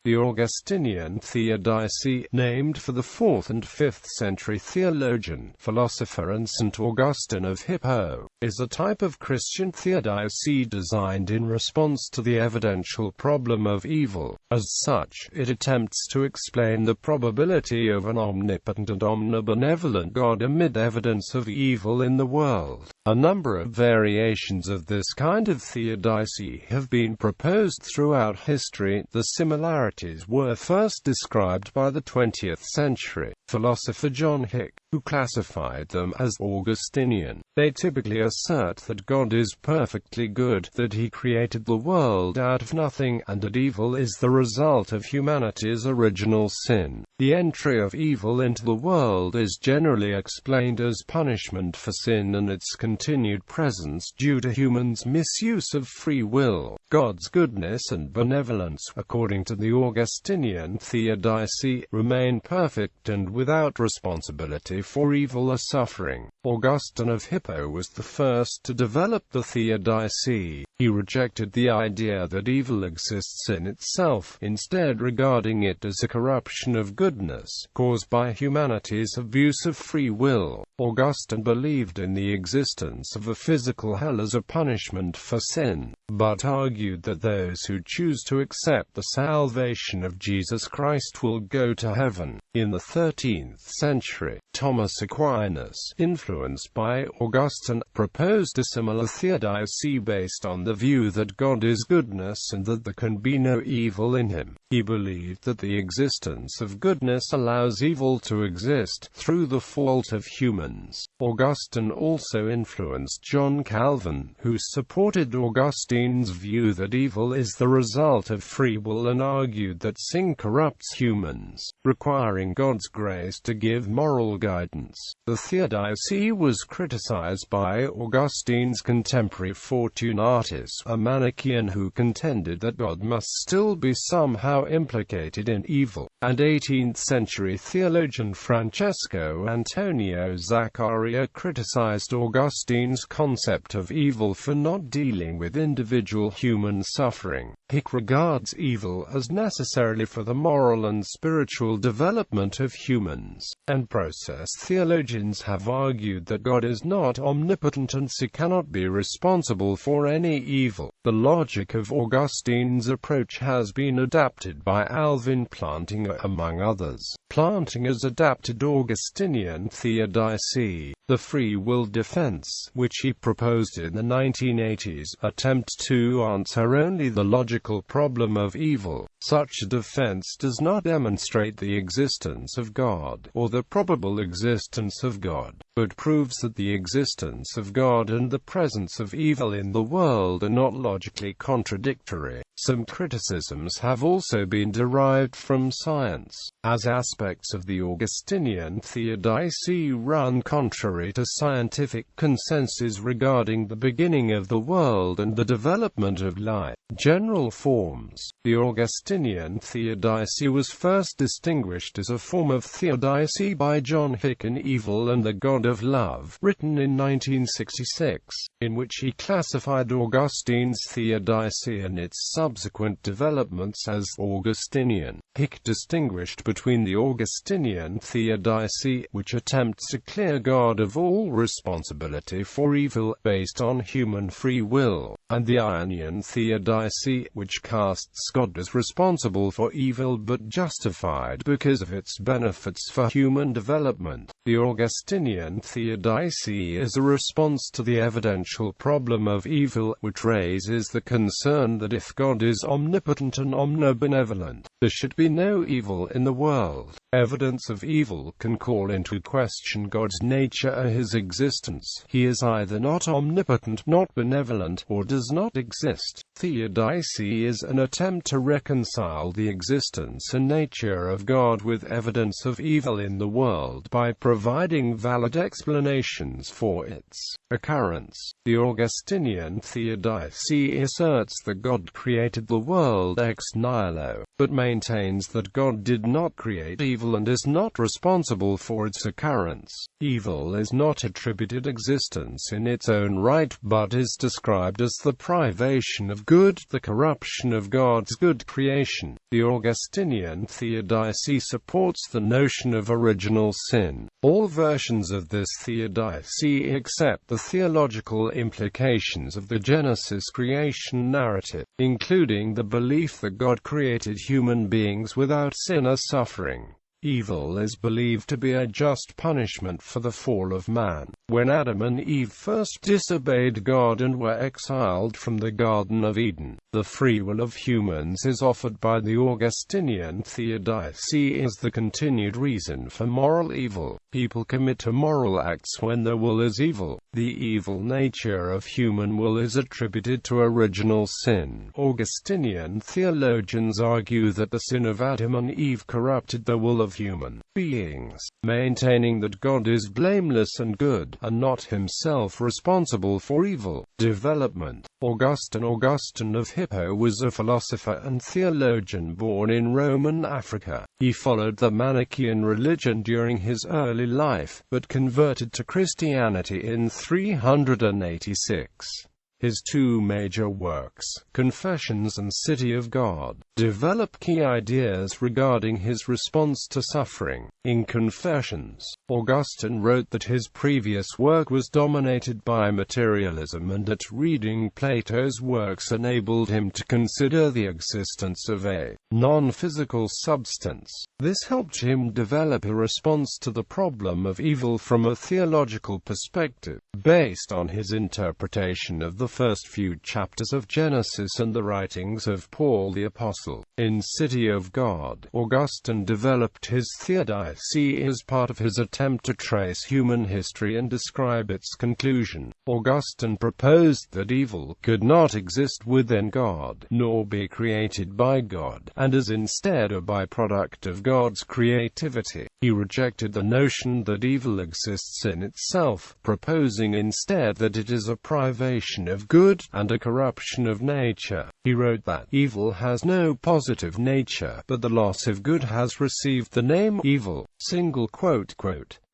The Augustinian theodicy, named for the 4th and 5th century theologian, philosopher and Saint Augustine of Hippo, is a type of Christian theodicy designed in response to the evidential problem of evil. As such, it attempts to explain the probability of an omnipotent and omnibenevolent God amid evidence of evil in the world. A number of variations of this kind of theodicy have been proposed throughout history. The similarities were first described by the 20th century philosopher John Hick, who classified them as Augustinian. They typically assert that God is perfectly good, that he created the world out of nothing, and that evil is the result of humanity's original sin. The entry of evil into the world is generally explained as punishment for sin and its continued presence due to humans' misuse of free will. God's goodness and benevolence, according to the Augustinian theodicy, remain perfect and without responsibility for evil or suffering. Augustine of Hippo was the first to develop the theodicy. He rejected the idea that evil exists in itself, instead regarding it as a corruption of goodness, caused by humanity's abuse of free will. Augustine believed in the existence of a physical hell as a punishment for sin, but argued that those who choose to accept the salvation of Jesus Christ will go to heaven. In the 13th century, Thomas Aquinas, influenced by Augustine, proposed a similar theodicy based on the view that God is goodness and that there can be no evil in him. He believed that the existence of goodness allows evil to exist through the fault of humans. Augustine also influenced John Calvin, who supported Augustine's view that evil is the result of free will and argued that sin corrupts humans, requiring God's grace to give moral guidance. The theodicy was criticized by Augustine's contemporary Fortunatus, a Manichaean who contended that God must still be somehow implicated in evil, and 18th-century theologian Francesco Antonio Zaccaria criticized Augustine's concept of evil for not dealing with individual human suffering. Hick regards evil as necessary for the moral and spiritual development of humans, and process theologians have argued that God is not omnipotent and so cannot be responsible for any evil. The logic of Augustine's approach has been adapted by Alvin Plantinga, among others. Plantinga's adapted Augustinian theodicy, the Freewill Defense, which he proposed in the 1980s, attempts to answer only the logical problem of evil. Such a defense does not demonstrate the existence of God, or the probable existence of God, but proves that the existence of God and the presence of evil in the world are not logically contradictory. Some criticisms have also been derived from science, as aspects of the Augustinian theodicy run contrary to scientific consensus regarding the beginning of the world and the development of life. General forms. The Augustinian theodicy was first distinguished as a form of theodicy by John Hick in Evil and the God of Love, written in 1966, in which he classified Augustine's theodicy and its subsequent developments as Augustinian. Hick distinguished between the Augustinian theodicy, which attempts to clear God of all responsibility for evil, based on human free will, and the Ionian theodicy, which casts God as responsible for evil but justified because of its benefits for human development. The Augustinian theodicy is a response to the evidential problem of evil, which raises the concern that if God is omnipotent and omnibenevolent, there should be no evil in the world. Evidence of evil can call into question God's nature or his existence. He is either not omnipotent, not benevolent, or does not exist. Theodicy is an attempt to reconcile the existence and nature of God with evidence of evil in the world by providing valid explanations for its occurrence. The Augustinian theodicy asserts that God created the world ex nihilo, but maintains maintains that God did not create evil and is not responsible for its occurrence. Evil is not attributed existence in its own right, but is described as the privation of good, the corruption of God's good creation. The Augustinian theodicy supports the notion of original sin. All versions of this theodicy accept the theological implications of the Genesis creation narrative, including the belief that God created human beings without sin or suffering. Evil is believed to be a just punishment for the fall of man. When Adam and Eve first disobeyed God and were exiled from the Garden of Eden, the free will of humans is offered by the Augustinian theodicy as the continued reason for moral evil. People commit immoral acts when their will is evil. The evil nature of human will is attributed to original sin. Augustinian theologians argue that the sin of Adam and Eve corrupted the will of human beings, maintaining that God is blameless and good, and not himself responsible for evil. Development. Augustine of Hippo was a philosopher and theologian born in Roman Africa. He followed the Manichaean religion during his early life, but converted to Christianity in 386. His two major works, Confessions and City of God, develop key ideas regarding his response to suffering. In Confessions, Augustine wrote that his previous work was dominated by materialism and that reading Plato's works enabled him to consider the existence of a non-physical substance. This helped him develop a response to the problem of evil from a theological perspective, based on his interpretation of the first few chapters of Genesis and the writings of Paul the Apostle. In City of God, Augustine developed his theodicy as part of his attempt to trace human history and describe its conclusion. Augustine proposed that evil could not exist within God, nor be created by God, and is instead a byproduct of God's creativity. He rejected the notion that evil exists in itself, proposing instead that it is a privation of good, and a corruption of nature. He wrote that evil has no positive nature, but the loss of good has received the name evil.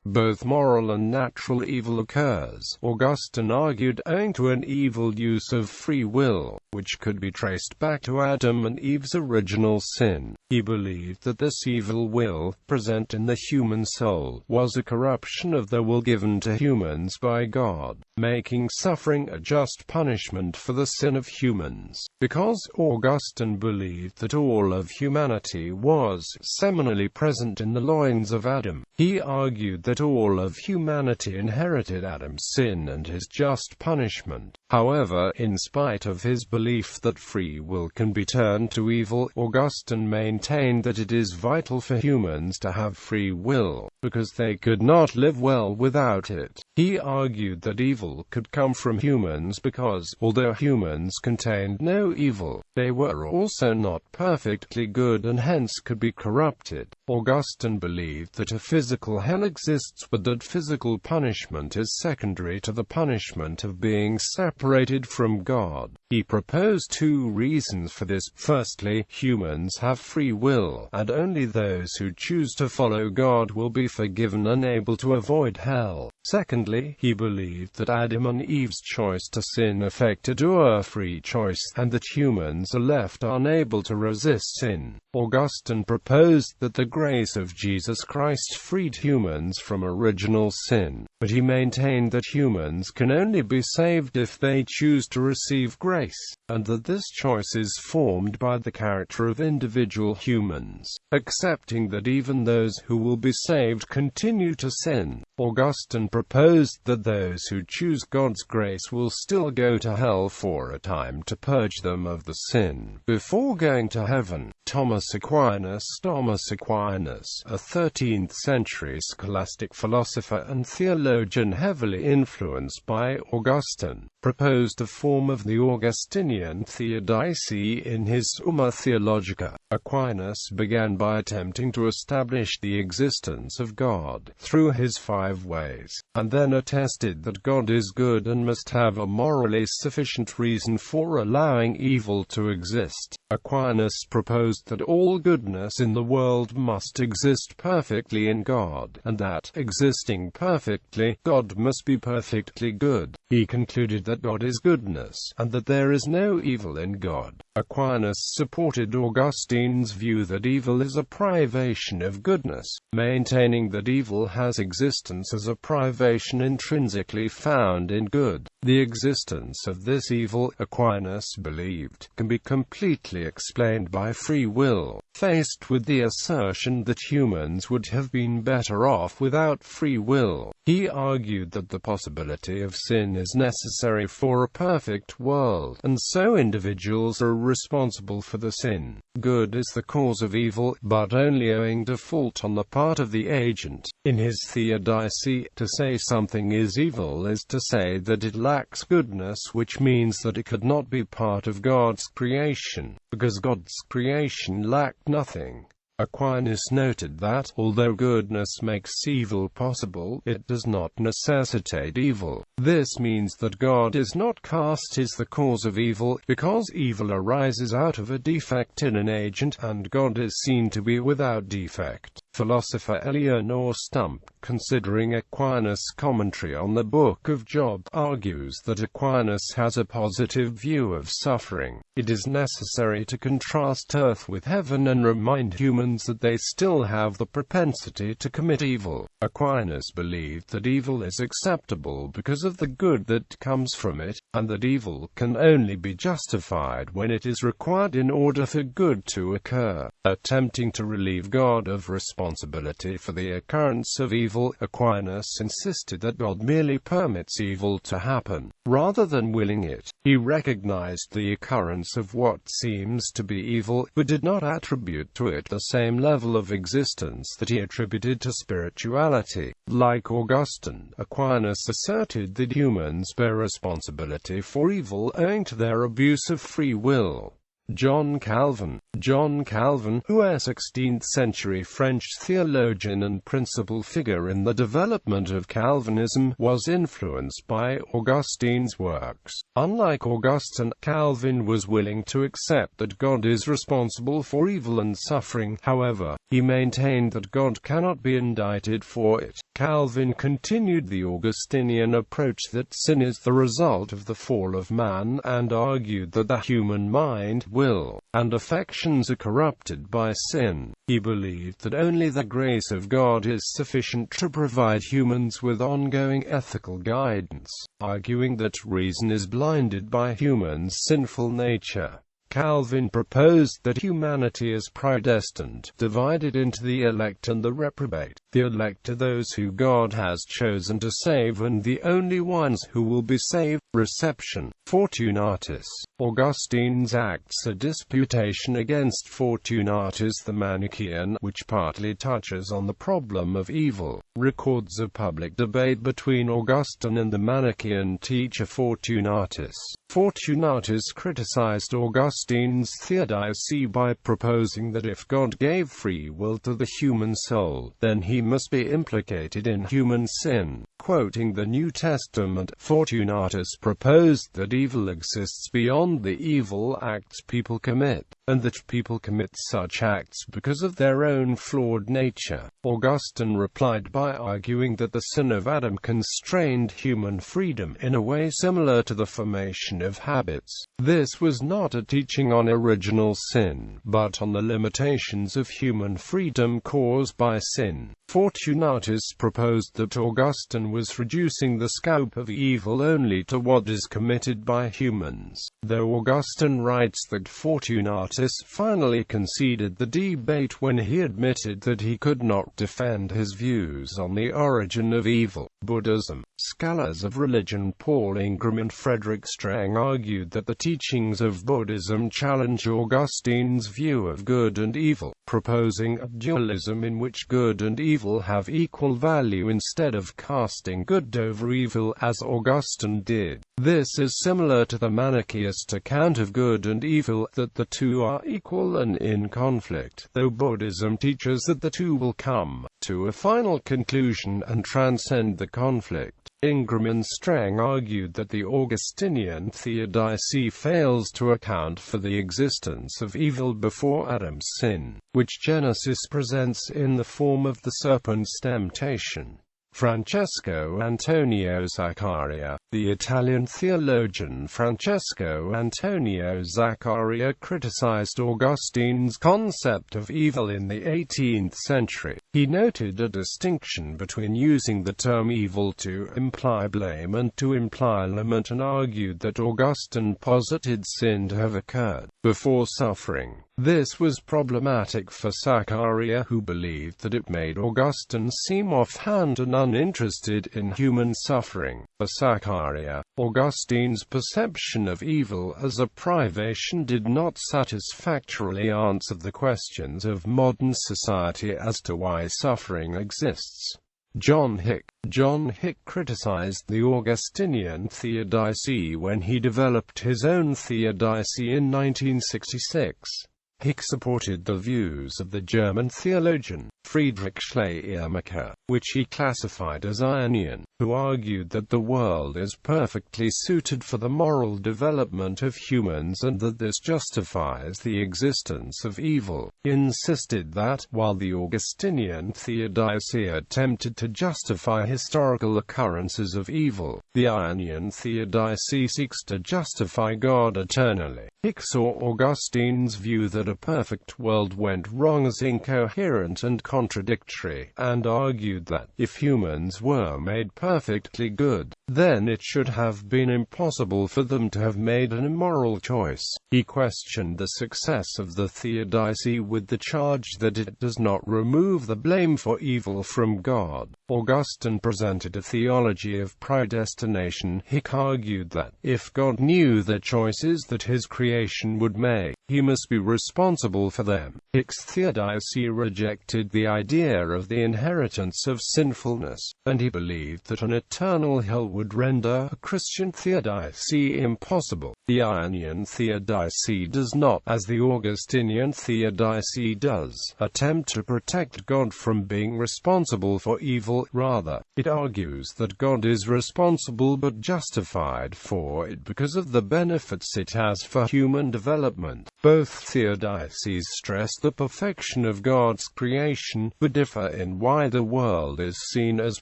Both moral and natural evil occurs, Augustine argued, owing to an evil use of free will, which could be traced back to Adam and Eve's original sin. He believed that this evil will, present in the human soul, was a corruption of the will given to humans by God, making suffering a just punishment for the sin of humans. Because Augustine believed that all of humanity was seminally present in the loins of Adam, he argued that all of humanity inherited Adam's sin and his just punishment. However, in spite of his belief that free will can be turned to evil, Augustine maintained that it is vital for humans to have free will, because they could not live well without it. He argued that evil could come from humans because, although humans contained no evil, they were also not perfectly good and hence could be corrupted. Augustine believed that a physical hell exists, but that physical punishment is secondary to the punishment of being separated from God. He proposed two reasons for this. Firstly, humans have free will, and only those who choose to follow God will be forgiven and able to avoid hell. Secondly, he believed that Adam and Eve's choice to sin affected our free choice, and that humans are left unable to resist sin. Augustine proposed that the grace of Jesus Christ freed humans from original sin, but he maintained that humans can only be saved if they choose to receive grace, and that this choice is formed by the character of individual humans, accepting that even those who will be saved continue to sin. Augustine proposed that those who choose God's grace will still go to hell for a time to purge them of the sin, before going to heaven. Thomas Aquinas, a 13th-century scholastic philosopher and theologian heavily influenced by Augustine, proposed a form of the Augustinian theodicy in his Summa Theologica. Aquinas began by attempting to establish the existence of God through his 5 ways. and then attested that God is good and must have a morally sufficient reason for allowing evil to exist. Aquinas proposed that all goodness in the world must exist perfectly in God, and that, existing perfectly, God must be perfectly good. He concluded that God is goodness, and that there is no evil in God. Aquinas supported Augustine's view that evil is a privation of goodness, maintaining that evil has existence as a privation intrinsically found in good. The existence of this evil, Aquinas believed, can be completely explained by free will. Faced with the assertion that humans would have been better off without free will, he argued that the possibility of sin is necessary for a perfect world, and so individuals are responsible for the sin. Good is the cause of evil, but only owing to fault on the part of the agent. In his theodicy, to say something is evil is to say that it lacks goodness, which means that it could not be part of God's creation, because God's creation lacked nothing. Aquinas noted that, although goodness makes evil possible, it does not necessitate evil. This means that God is not cast as the cause of evil, because evil arises out of a defect in an agent, and God is seen to be without defect. Philosopher Eleanor Stump, considering Aquinas' commentary on the Book of Job, argues that Aquinas has a positive view of suffering. It is necessary to contrast earth with heaven and remind humans that they still have the propensity to commit evil. Aquinas believed that evil is acceptable because of the good that comes from it, and that evil can only be justified when it is required in order for good to occur. Attempting to relieve God of responsibility for the occurrence of evil, Aquinas insisted that God merely permits evil to happen, rather than willing it. He recognized the occurrence of what seems to be evil, but did not attribute to it the same level of existence that he attributed to spirituality. Like Augustine, Aquinas asserted that humans bear responsibility for evil owing to their abuse of free will. John Calvin, who was a 16th-century French theologian and principal figure in the development of Calvinism, was influenced by Augustine's works. Unlike Augustine, Calvin was willing to accept that God is responsible for evil and suffering. However, he maintained that God cannot be indicted for it. Calvin continued the Augustinian approach that sin is the result of the fall of man, and argued that the human mind, will, and affections are corrupted by sin. He believed that only the grace of God is sufficient to provide humans with ongoing ethical guidance, arguing that reason is blinded by humans' sinful nature. Calvin proposed that humanity is predestined, divided into the elect and the reprobate. The elect are those who God has chosen to save, and the only ones who will be saved. Reception. Fortunatus. Augustine's Acts a disputation against Fortunatus the Manichaean, which partly touches on the problem of evil, records a public debate between Augustine and the Manichaean teacher Fortunatus. Fortunatus criticized Augustine's theodicy by proposing that if God gave free will to the human soul, then he must be implicated in human sin. Quoting the New Testament, Fortunatus proposed that evil exists beyond the evil acts people commit, and that people commit such acts because of their own flawed nature. Augustine replied by arguing that the sin of Adam constrained human freedom in a way similar to the formation of habits. This was not a teaching on original sin, but on the limitations of human freedom caused by sin. Fortunatus proposed that Augustine was reducing the scope of evil only to what is committed by humans. Though Augustine writes that Fortunatus finally conceded the debate when he admitted that he could not defend his views on the origin of evil. Buddhism. Scholars of religion Paul Ingram and Frederick Strang argued that the teachings of Buddhism challenge Augustine's view of good and evil, proposing a dualism in which good and evil have equal value instead of casting good over evil as Augustine did. This is similar to the Manichaeist account of good and evil, that the two are equal and in conflict, though Buddhism teaches that the two will come to a final conclusion and transcend the conflict. Ingram and Strang argued that the Augustinian theodicy fails to account for the existence of evil before Adam's sin, which Genesis presents in the form of the serpent's temptation. Francesco Antonio Zaccaria, the Italian theologian Francesco Antonio Zaccaria criticized Augustine's concept of evil in the 18th century. He noted a distinction between using the term evil to imply blame and to imply lament, and argued that Augustine posited sin to have occurred before suffering. This was problematic for Zaccaria, who believed that it made Augustine seem offhand and uninterested in human suffering. For Zaccaria, Augustine's perception of evil as a privation did not satisfactorily answer the questions of modern society as to why suffering exists. John Hick criticized the Augustinian theodicy when he developed his own theodicy in 1966. Hick supported the views of the German theologian Friedrich Schleiermacher, which he classified as Iranian, who argued that the world is perfectly suited for the moral development of humans and that this justifies the existence of evil. He insisted that, while the Augustinian theodicy attempted to justify historical occurrences of evil, the Iranian theodicy seeks to justify God eternally. Hick saw Augustine's view that a perfect world went wrong as incoherent and contradictory, and argued that, if humans were made perfectly good, then it should have been impossible for them to have made an immoral choice. He questioned the success of the theodicy with the charge that it does not remove the blame for evil from God. Augustine presented a theology of predestination. Hick argued that, if God knew the choices that his creation would make, he must be responsible for them. Hick's theodicy rejected the idea of the inheritance of sinfulness, and he believed that an eternal hell would render a Christian theodicy impossible. The Ionian theodicy does not, as the Augustinian theodicy does, attempt to protect God from being responsible for evil. Rather, it argues that God is responsible but justified for it because of the benefits it has for human development. Both theodicies stress the perfection of God's creation, but differ in why the world is seen as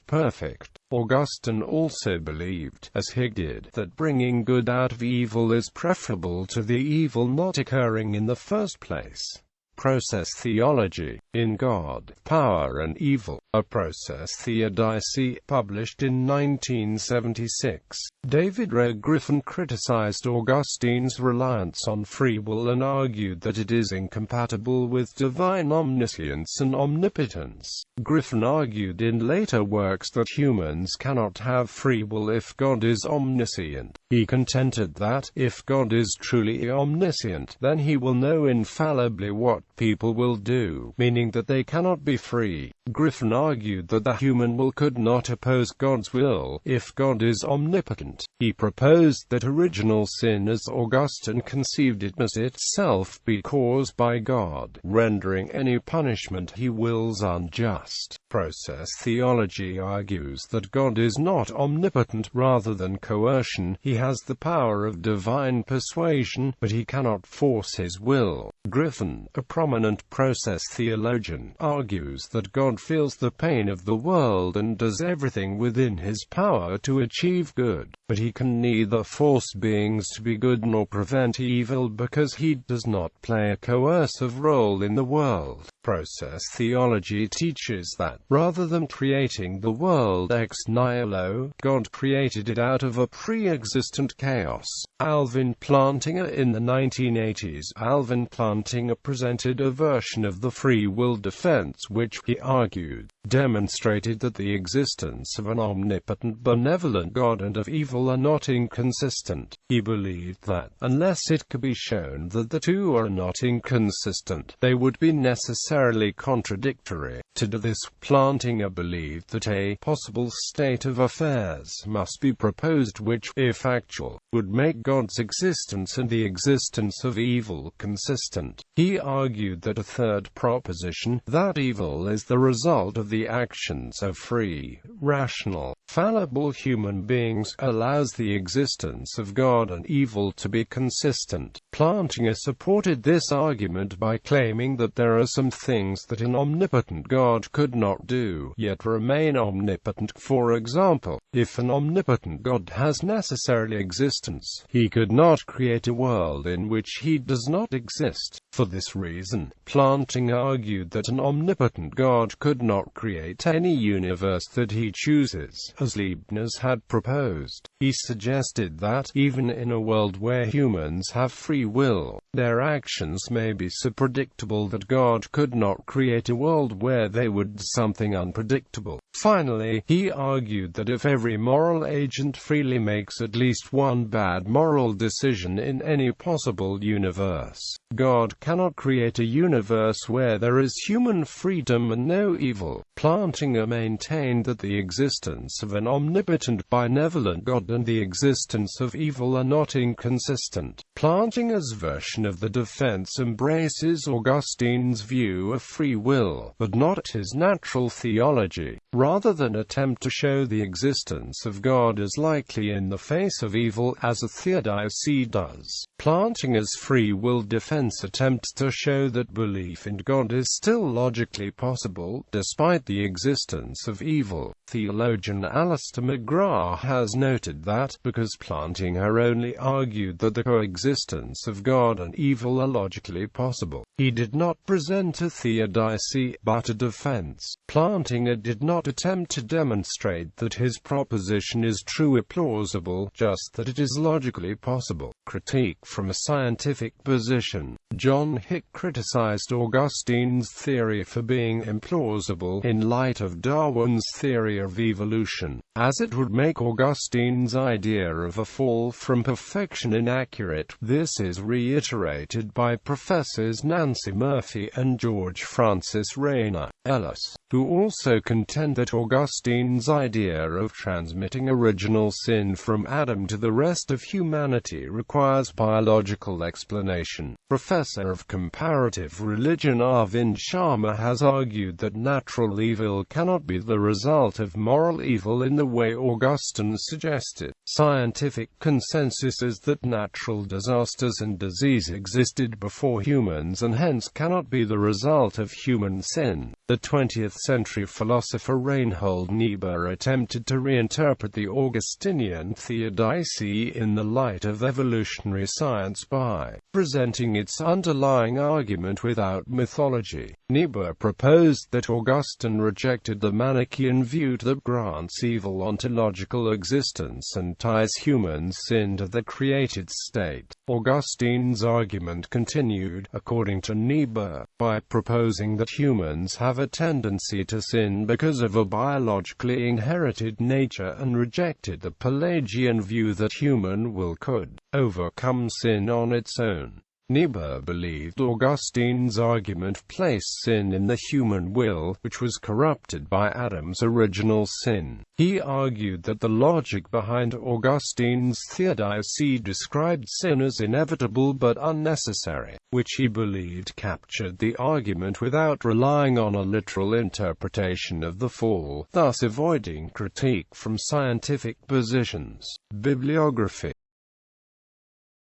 perfect. Augustine also believed, as Hick did, that bringing good out of evil is preferable to the evil not occurring in the first place. Process theology, in God, Power and Evil, a process theodicy, published in 1976. David Ray Griffin criticized Augustine's reliance on free will and argued that it is incompatible with divine omniscience and omnipotence. Griffin argued in later works that humans cannot have free will if God is omniscient. He contended that, if God is truly omniscient, then he will know infallibly what people will do, meaning that they cannot be free. Griffin argued that the human will could not oppose God's will, if God is omnipotent. He proposed that original sin as Augustine conceived it must itself be caused by God, rendering any punishment he wills unjust. Process theology argues that God is not omnipotent. Rather than coercion, he has the power of divine persuasion, but he cannot force his will. Griffin, a prominent process theologian, argues that God feels the pain of the world and does everything within his power to achieve good, but he can neither force beings to be good nor prevent evil because he does not play a coercive role in the world. Process theology teaches that, rather than creating the world ex nihilo, God created it out of a pre-existent chaos. Alvin Plantinga in the 1980s. Alvin Plantinga presented a version of the Freewill Defense which, he argued, demonstrated that the existence of an omnipotent benevolent God and of evil are not inconsistent. He believed that, unless it could be shown that the two are not inconsistent, they would be necessarily contradictory. To do this, Plantinga believed that a possible state of affairs must be proposed which, if actual, would make God's existence and the existence of evil consistent. He argued that a third proposition, that evil is the result of the actions of free, rational, fallible human beings, allows the existence of God and evil to be consistent. Plantinga supported this argument by claiming that there are some things that an omnipotent God could not do, yet remain omnipotent. For example, if an omnipotent God has necessarily existence, he could not create a world in which he does not exist. For this reason, Plantinga argued that an omnipotent God could not create any universe that he chooses, as Leibniz had proposed. He suggested that, even in a world where humans have free will, their actions may be so predictable that God could not create a world where they would do something unpredictable. Finally, he argued that if every moral agent freely makes at least one bad moral decision in any possible universe, God cannot create a universe where there is human freedom and no evil. Plantinga maintained that the existence of an omnipotent benevolent God and the existence of evil are not inconsistent. Plantinga's version of the defense embraces Augustine's view of free will, but not his natural theology. Rather than attempt to show the existence of God as likely in the face of evil, as a theodicy does, Plantinga's free will defense attempts to show that belief in God is still logically possible, despite the existence of evil. Theologian Alistair McGrath has noted that, because Plantinga only argued that the coexistence of God and evil are logically possible, he did not present a theodicy, but a defense. Plantinga did not attempt to demonstrate that his proposition is true or plausible, just that it is logically possible. Critique from a scientific position. John Hick criticized Augustine's theory for being implausible in light of Darwin's theory of evolution, as it would make Augustine's idea of a fall from perfection inaccurate. This is reiterated by Professors Nancy Murphy and George Francis Rayner Ellis, who also contend that Augustine's idea of transmitting original sin from Adam to the rest of humanity requires biological explanation. Professor of Comparative Religion Arvind Sharma has argued that natural evil cannot be the result of moral evil in the way Augustine suggested. Scientific consensus is that natural disasters and disease existed before humans and hence cannot be the result of human sin. The 20th century philosopher Reinhold Niebuhr attempted to reinterpret the Augustinian theodicy in the light of evolutionary science by presenting its underlying argument without mythology. Niebuhr proposed that Augustine rejected the Manichaean view that grants evil ontological existence and ties human sin to the created state. Augustine's argument continued, according to Niebuhr, by proposing that humans have a tendency to sin because of a biologically inherited nature, and rejected the Pelagian view that human will could overcome sin on its own. Niebuhr believed Augustine's argument placed sin in the human will, which was corrupted by Adam's original sin. He argued that the logic behind Augustine's theodicy described sin as inevitable but unnecessary, which he believed captured the argument without relying on a literal interpretation of the fall, thus avoiding critique from scientific positions. Bibliography.